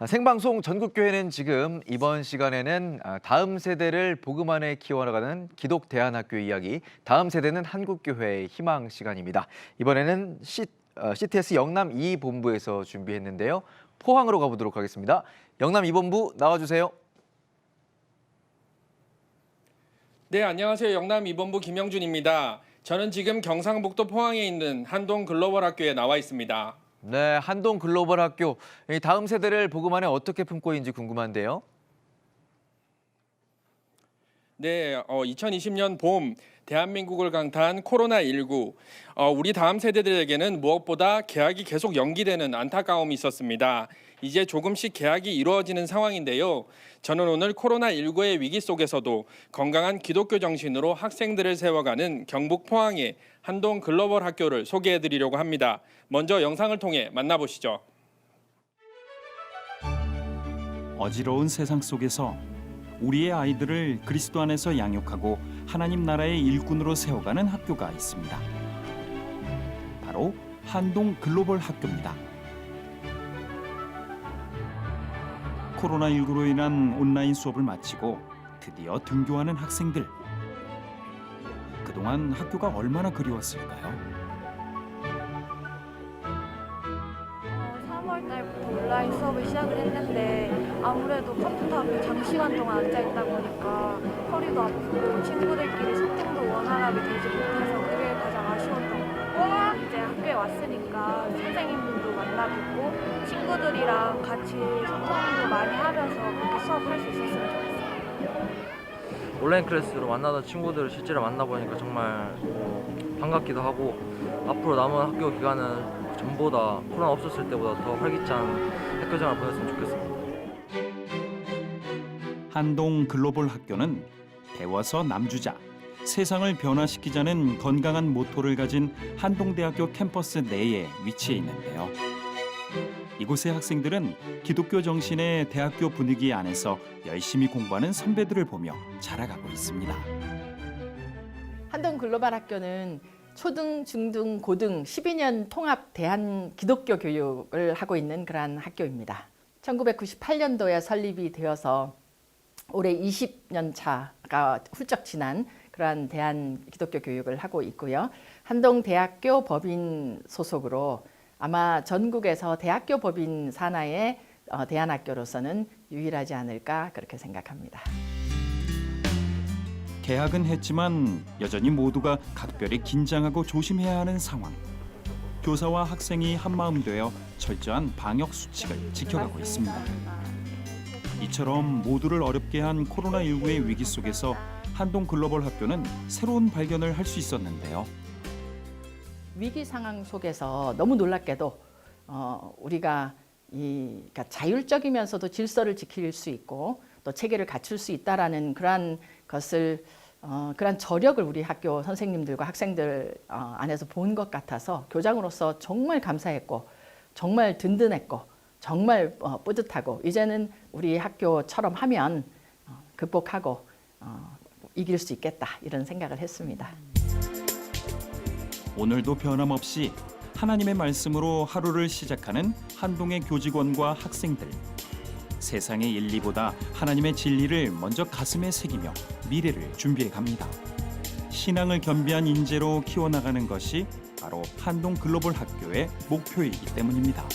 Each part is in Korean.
생방송 전국교회는 지금 이번 시간에는 다음 세대를 복음 안에 키워나가는 기독 대안학교 이야기, 다음 세대는 한국교회의 희망 시간입니다. 이번에는 CTS 영남 2본부에서 준비했는데요. 포항으로 가보도록 하겠습니다. 영남 2본부 나와주세요. 네, 안녕하세요. 영남 2본부 김영준입니다. 저는 지금 경상북도 포항에 있는 한동 글로벌 학교에 나와 있습니다. 네, 한동 글로벌 학교. 다음 세대를 복음 안에 어떻게 품고 있는지 궁금한데요. 네, 2020년 봄 대한민국을 강타한 코로나19. 우리 다음 세대들에게는 무엇보다 개학이 계속 연기되는 안타까움이 있었습니다. 이제 조금씩 개학이 이루어지는 상황인데요. 저는 오늘 코로나19의 위기 속에서도 건강한 기독교 정신으로 학생들을 세워가는 경북 포항의 한동 글로벌 학교를 소개해드리려고 합니다. 먼저 영상을 통해 만나보시죠. 어지러운 세상 속에서 우리의 아이들을 그리스도 안에서 양육하고 하나님 나라의 일꾼으로 세워가는 학교가 있습니다. 바로 한동 글로벌 학교입니다. 코로나19로 인한 온라인 수업을 마치고 드디어 등교하는 학생들. 그동안 학교가 얼마나 그리웠을까요? 3월 달부터 온라인 수업을 시작을 했는데 아무래도 컴퓨터 앞에 장시간 동안 앉아있다 보니까 허리도 아프고 친구들끼리 소통도 원활하게 되지 못해서 그게 가장 아쉬웠던 것 같아요. 이제 학교에 왔으니까 선생님들도 만나뵙고 친구들이랑 같이 소통도 많이 하면서 그렇게 수업할 수 있었으면 좋겠어요. 온라인 클래스로 만나던 친구들을 실제로 만나보니까 정말 반갑기도 하고 앞으로 남은 학교 기간은 전보다 코로나 없었을 때보다 더 활기찬 학교생활을 보냈으면 좋겠습니다. 한동 글로벌 학교는 배워서 남주자, 세상을 변화시키자는 건강한 모토를 가진 한동대학교 캠퍼스 내에 위치해 있는데요. 이곳의 학생들은 기독교 정신의 대학교 분위기 안에서 열심히 공부하는 선배들을 보며 자라가고 있습니다. 한동 글로벌 학교는 초등, 중등, 고등 12년 통합 대한 기독교 교육을 하고 있는 그러한 학교입니다. 1998년도에 설립이 되어서 올해 20년 차가 훌쩍 지난 그러한 대한 기독교 교육을 하고 있고요. 한동대학교 법인 소속으로 아마 전국에서 대학교 법인 산하의 대안학교로서는 유일하지 않을까 그렇게 생각합니다. 개학은 했지만 여전히 모두가 각별히 긴장하고 조심해야 하는 상황. 교사와 학생이 한마음 되어 철저한 방역 수칙을 지켜가고 있습니다. 이처럼 모두를 어렵게 한 코로나19의 위기 속에서 한동 글로벌 학교는 새로운 발견을 할 수 있었는데요. 위기 상황 속에서 너무 놀랍게도 우리가 그러니까 자율적이면서도 질서를 지킬 수 있고 또 체계를 갖출 수 있다라는 그러한 것을 그러한 저력을 우리 학교 선생님들과 학생들 안에서 본 것 같아서 교장으로서 정말 감사했고 정말 든든했고 정말 뿌듯하고 이제는 우리 학교처럼 하면 극복하고 이길 수 있겠다 이런 생각을 했습니다. 오늘도 변함없이 하나님의 말씀으로 하루를 시작하는 한동의 교직원과 학생들. 세상의 진리보다 하나님의 진리를 먼저 가슴에 새기며 미래를 준비해 갑니다. 신앙을 겸비한 인재로 키워나가는 것이 바로 한동 글로벌 학교의 목표이기 때문입니다.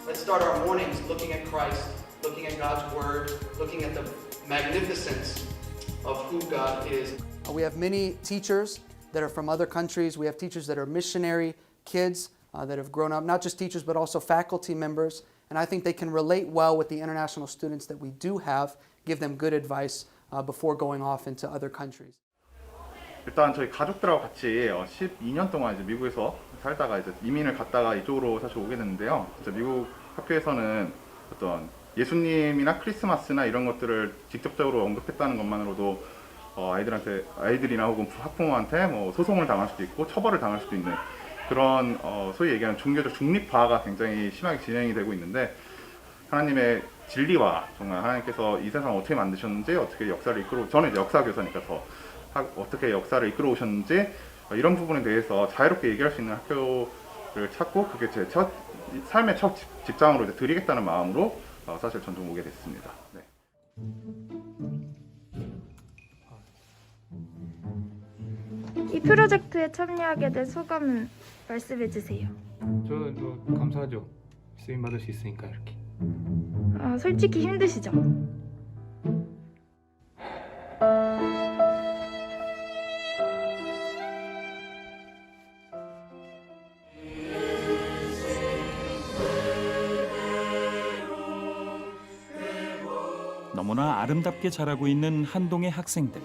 Let's start our mornings looking at Christ, looking at God's Word, looking at the magnificence of who God is. We have many teachers that are from other countries. We have teachers that are missionary kids that have grown up, not just teachers, but also faculty members. And I think they can relate well with the international students that we do have, give them good advice before going off into other countries. 일단 저희 가족들하고 같이 12년 동안 이제 미국에서 살다가 이제 이민을 갔다가 이쪽으로 사실 오게 됐는데요. 미국 학교에서는 어떤 예수님이나 크리스마스나 이런 것들을 직접적으로 언급했다는 것만으로도 아이들이나 혹은 학부모한테 뭐 소송을 당할 수도 있고 처벌을 당할 수도 있는 그런 소위 얘기하는 종교적 중립화가 굉장히 심하게 진행이 되고 있는데 하나님의 진리와 정말 하나님께서 이 세상을 어떻게 만드셨는지 어떻게 역사를 저는 이제 역사 교사니까 더 어떻게 역사를 이끌어 오셨는지 이런 부분에 대해서 자유롭게 얘기할 수 있는 학교를 찾고 그게 제 첫 삶의 첫 직장으로 이제 드리겠다는 마음으로 사실 전 좀 오게 됐습니다. 네. 이 프로젝트에 참여하게 된 소감은 말씀해 주세요. 저는 감사하죠. 쓰임 받을 수 있으니까 이렇게. 솔직히 힘드시죠? 너무나 아름답게 자라고 있는 한동의 학생들.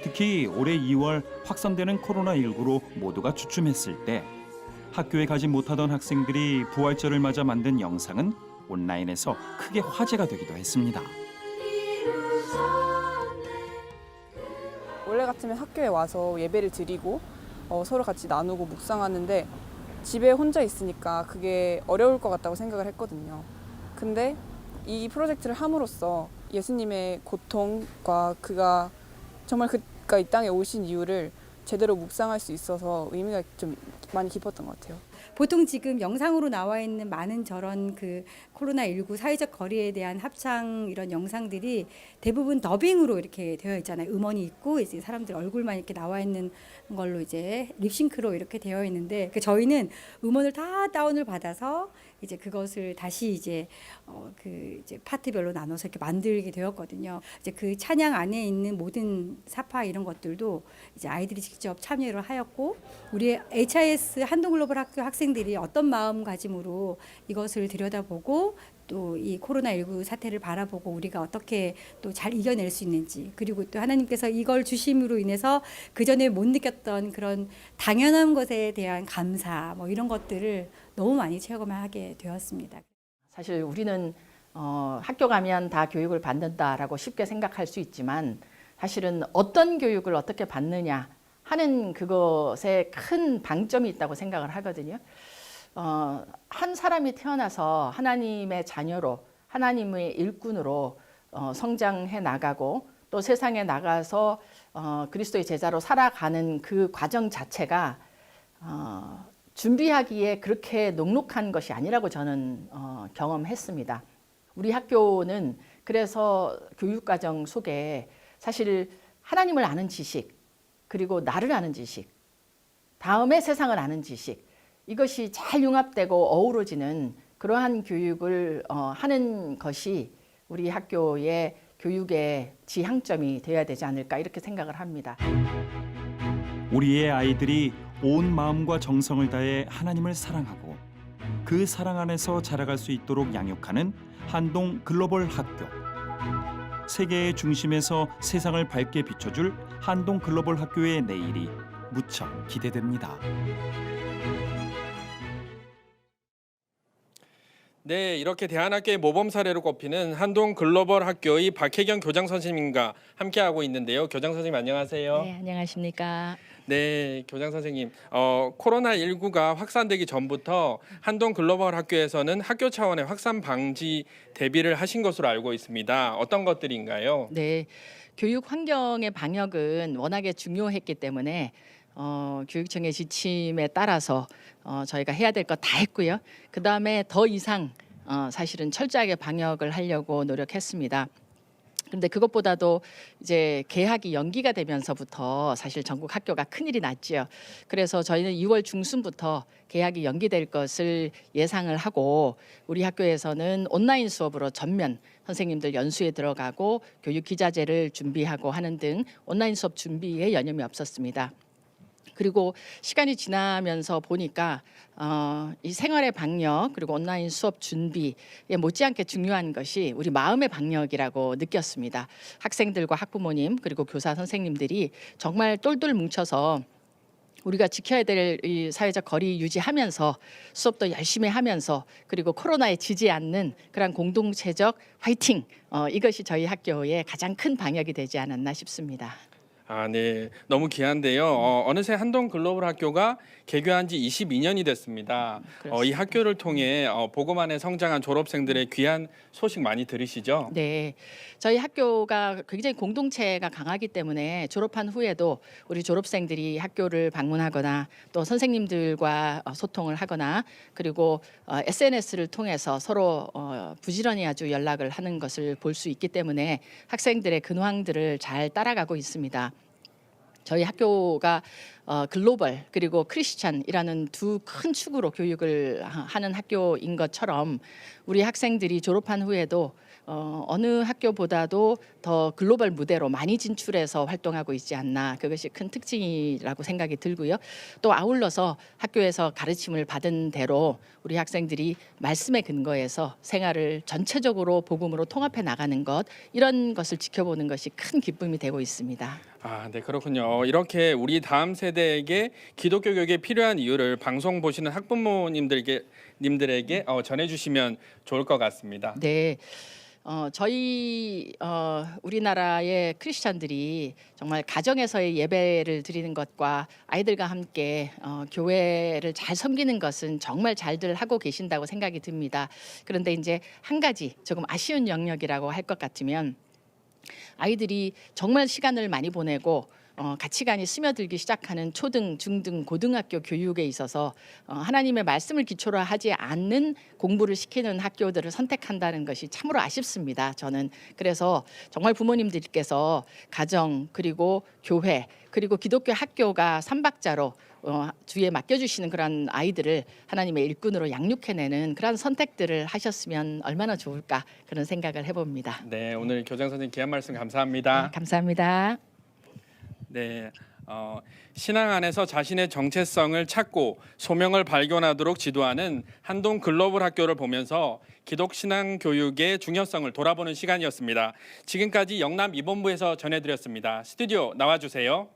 특히 올해 2월 확산되는 코로나19로 모두가 주춤했을 때 학교에 가지 못하던 학생들이 부활절을 맞아 만든 영상은 온라인에서 크게 화제가 되기도 했습니다. 원래 같으면 학교에 와서 예배를 드리고 서로 같이 나누고 묵상하는데 집에 혼자 있으니까 그게 어려울 것 같다고 생각을 했거든요. 근데 이 프로젝트를 함으로써 예수님의 고통과 그가 정말 그가 이 땅에 오신 이유를 제대로 묵상할 수 있어서 의미가 좀 많이 깊었던 것 같아요. 보통 지금 영상으로 나와 있는 많은 저런 그 코로나19 사회적 거리에 대한 합창 이런 영상들이 대부분 더빙으로 이렇게 되어 있잖아요. 음원이 있고 이제 사람들 얼굴만 이렇게 나와 있는 걸로 이제 립싱크로 이렇게 되어 있는데 저희는 음원을 다 다운을 받아서 이제 그것을 다시 이제 이제 파트별로 나눠서 이렇게 만들게 되었거든요. 이제 그 찬양 안에 있는 모든 사파 이런 것들도 이제 아이들이 직접 참여를 하였고 우리 HIS 한동글로벌 학교 학생들이 어떤 마음가짐으로 이것을 들여다보고 또 이 코로나19 사태를 바라보고 우리가 어떻게 또 잘 이겨낼 수 있는지 그리고 또 하나님께서 이걸 주심으로 인해서 그전에 못 느꼈던 그런 당연한 것에 대한 감사 뭐 이런 것들을 너무 많이 체험하게 되었습니다. 사실 우리는 학교 가면 다 교육을 받는다라고 쉽게 생각할 수 있지만 사실은 어떤 교육을 어떻게 받느냐 하는 그것에 큰 방점이 있다고 생각을 하거든요. 한 사람이 태어나서 하나님의 자녀로 하나님의 일꾼으로 성장해 나가고 또 세상에 나가서 그리스도의 제자로 살아가는 그 과정 자체가 준비하기에 그렇게 녹록한 것이 아니라고 저는 경험했습니다. 우리 학교는 그래서 교육과정 속에 사실 하나님을 아는 지식 그리고 나를 아는 지식 다음에 세상을 아는 지식 이것이 잘 융합되고 어우러지는 그러한 교육을 하는 것이 우리 학교의 교육의 지향점이 되어야 되지 않을까 이렇게 생각을 합니다. 우리의 아이들이 온 마음과 정성을 다해 하나님을 사랑하고 그 사랑 안에서 자라갈 수 있도록 양육하는 한동 글로벌 학교. 세계의 중심에서 세상을 밝게 비춰줄 한동 글로벌 학교의 내일이 무척 기대됩니다. 네, 이렇게 대한학교의 모범 사례로 꼽히는 한동 글로벌 학교의 박혜경 교장 선생님과 함께하고 있는데요. 교장 선생님 안녕하세요. 네, 안녕하십니까. 네, 교장 선생님. 코로나19가 확산되기 전부터 한동 글로벌 학교에서는 학교 차원의 확산 방지 대비를 하신 것으로 알고 있습니다. 어떤 것들인가요? 네, 교육 환경의 방역은 워낙에 중요했기 때문에 교육청의 지침에 따라서 저희가 해야 될 거 다 했고요. 그 다음에 더 이상 사실은 철저하게 방역을 하려고 노력했습니다. 그런데 그것보다도 이제 개학이 연기가 되면서부터 사실 전국 학교가 큰일이 났죠. 그래서 저희는 2월 중순부터 개학이 연기될 것을 예상을 하고 우리 학교에서는 온라인 수업으로 전면 선생님들 연수에 들어가고 교육 기자재를 준비하고 하는 등 온라인 수업 준비에 여념이 없었습니다. 그리고 시간이 지나면서 보니까 이 생활의 방역 그리고 온라인 수업 준비에 못지않게 중요한 것이 우리 마음의 방역이라고 느꼈습니다. 학생들과 학부모님 그리고 교사 선생님들이 정말 똘똘 뭉쳐서 우리가 지켜야 될 이 사회적 거리 유지하면서 수업도 열심히 하면서 그리고 코로나에 지지 않는 그런 공동체적 화이팅 이것이 저희 학교의 가장 큰 방역이 되지 않았나 싶습니다. 아, 네. 너무 귀한데요. 어느새 한동 글로벌 학교가 개교한 지 22년이 됐습니다. 이 학교를 통해 보고만에 성장한 졸업생들의 귀한 소식 많이 들으시죠? 네, 저희 학교가 굉장히 공동체가 강하기 때문에 졸업한 후에도 우리 졸업생들이 학교를 방문하거나 또 선생님들과 소통을 하거나 그리고 SNS를 통해서 서로 부지런히 아주 연락을 하는 것을 볼 수 있기 때문에 학생들의 근황들을 잘 따라가고 있습니다. 저희 학교가 글로벌 그리고 크리스찬이라는 두 큰 축으로 교육을 하는 학교인 것처럼 우리 학생들이 졸업한 후에도 어느 학교보다도 더 글로벌 무대로 많이 진출해서 활동하고 있지 않나, 그것이 큰 특징이라고 생각이 들고요. 또 아울러서 학교에서 가르침을 받은 대로 우리 학생들이 말씀에 근거해서 생활을 전체적으로 복음으로 통합해 나가는 것, 이런 것을 지켜보는 것이 큰 기쁨이 되고 있습니다. 아, 네, 그렇군요. 이렇게 우리 다음 세대에게 기독교 교육에 필요한 이유를 방송 보시는 학부모님들에게 전해주시면 좋을 것 같습니다. 네. 저희 우리나라의 크리스찬들이 정말 가정에서의 예배를 드리는 것과 아이들과 함께 교회를 잘 섬기는 것은 정말 잘들 하고 계신다고 생각이 듭니다. 그런데 이제 한 가지 조금 아쉬운 영역이라고 할 것 같으면, 아이들이 정말 시간을 많이 보내고 가치관이 스며들기 시작하는 초등, 중등, 고등학교 교육에 있어서 하나님의 말씀을 기초로 하지 않는 공부를 시키는 학교들을 선택한다는 것이 참으로 아쉽습니다. 저는 그래서 정말 부모님들께서 가정 그리고 교회 그리고 기독교 학교가 삼박자로 주위에 맡겨주시는 그런 아이들을 하나님의 일꾼으로 양육해내는 그런 선택들을 하셨으면 얼마나 좋을까, 그런 생각을 해봅니다. 네, 오늘 교장 선생님 귀한 말씀 감사합니다. 네, 감사합니다. 네, 신앙 안에서 자신의 정체성을 찾고 소명을 발견하도록 지도하는 한동 글로벌 학교를 보면서 기독 신앙 교육의 중요성을 돌아보는 시간이었습니다. 지금까지 영남 이본부에서 전해드렸습니다. 스튜디오 나와주세요.